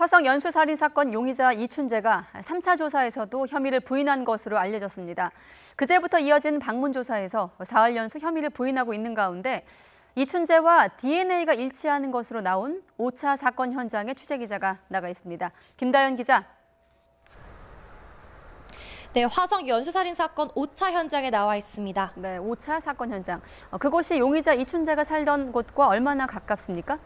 화성 연쇄살인 사건 용의자 이춘재가 3차 조사에서도 혐의를 부인한 것으로 알려졌습니다. 그제부터 이어진 방문 조사에서 사흘 연속 혐의를 부인하고 있는 가운데 이춘재와 DNA가 일치하는 것으로 나온 5차 사건 현장에 취재기자가 나가 있습니다. 김다연 기자. 네, 화성 연쇄살인 사건 5차 현장에 나와 있습니다. 네, 5차 사건 현장. 그곳이 용의자 이춘재가 살던 곳과 얼마나 가깝습니까?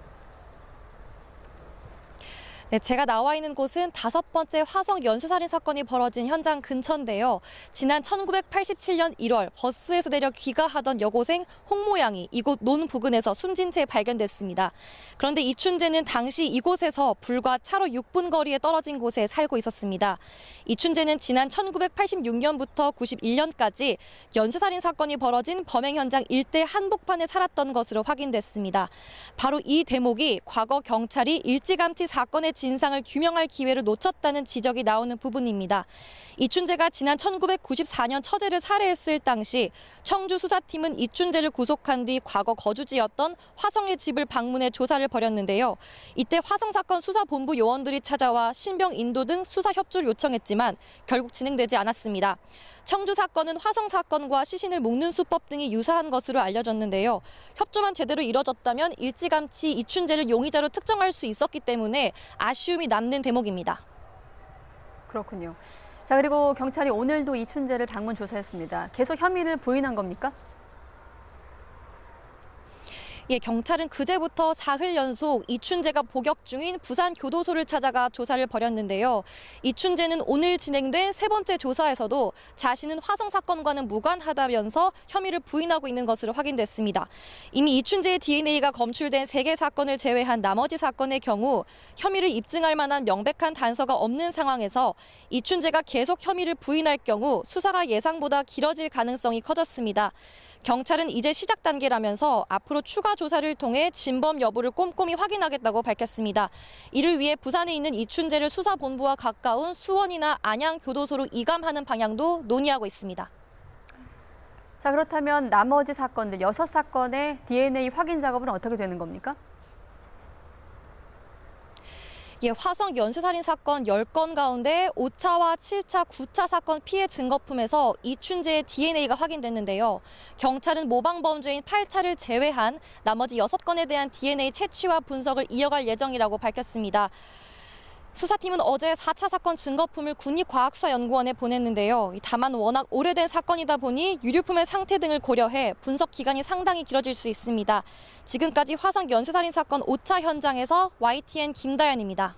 네, 제가 나와 있는 곳은 5번째 화성 연쇄살인 사건이 벌어진 현장 근처인데요. 지난 1987년 1월 버스에서 내려 귀가하던 여고생 홍모 양이 이곳 논 부근에서 숨진 채 발견됐습니다. 그런데 이춘재는 당시 이곳에서 불과 차로 6분 거리에 떨어진 곳에 살고 있었습니다. 이춘재는 지난 1986년부터 91년까지 연쇄살인 사건이 벌어진 범행 현장 일대 한복판에 살았던 것으로 확인됐습니다. 바로 이 대목이 과거 경찰이 일찌감치 사건의 진상을 규명할 기회를 놓쳤다는 지적이 나오는 부분입니다. 이춘재가 지난 1994년 처제를 살해했을 당시 청주 수사팀은 이춘재를 구속한 뒤 과거 거주지였던 화성의 집을 방문해 조사를 벌였는데요. 이때 화성 사건 수사본부 요원들이 찾아와 신병 인도 등 수사 협조를 요청했지만 결국 진행되지 않았습니다. 청주 사건은 화성 사건과 시신을 묶는 수법 등이 유사한 것으로 알려졌는데요. 협조만 제대로 이뤄졌다면 일찌감치 이춘재를 용의자로 특정할 수 있었기 때문에 아쉬움이 남는 대목입니다. 그렇군요. 자, 그리고 경찰이 오늘도 이춘재를 방문 조사했습니다. 계속 혐의를 부인한 겁니까? 예, 경찰은 그제부터 사흘 연속 이춘재가 복역 중인 부산 교도소를 찾아가 조사를 벌였는데요. 이춘재는 오늘 진행된 3번째 조사에서도 자신은 화성 사건과는 무관하다면서 혐의를 부인하고 있는 것으로 확인됐습니다. 이미 이춘재의 DNA가 검출된 3개 사건을 제외한 나머지 사건의 경우 혐의를 입증할 만한 명백한 단서가 없는 상황에서 이춘재가 계속 혐의를 부인할 경우 수사가 예상보다 길어질 가능성이 커졌습니다. 경찰은 이제 시작 단계라면서 앞으로 추가 조사를 통해 진범 여부를 꼼꼼히 확인하겠다고 밝혔습니다. 이를 위해 부산에 있는 이춘재를 수사본부와 가까운 수원이나 안양 교도소로 이감하는 방향도 논의하고 있습니다. 자, 그렇다면 나머지 사건들 6사건의 DNA 확인 작업은 어떻게 되는 겁니까? 예, 화성 연쇄살인 사건 10건 가운데 5차와 7차, 9차 사건 피해 증거품에서 이춘재의 DNA가 확인됐는데요. 경찰은 모방 범죄인 8차를 제외한 나머지 6건에 대한 DNA 채취와 분석을 이어갈 예정이라고 밝혔습니다. 수사팀은 어제 4차 사건 증거품을 국립과학수사연구원에 보냈는데요. 다만 워낙 오래된 사건이다 보니 유류품의 상태 등을 고려해 분석 기간이 상당히 길어질 수 있습니다. 지금까지 화성 연쇄살인 사건 5차 현장에서 YTN 김다연입니다.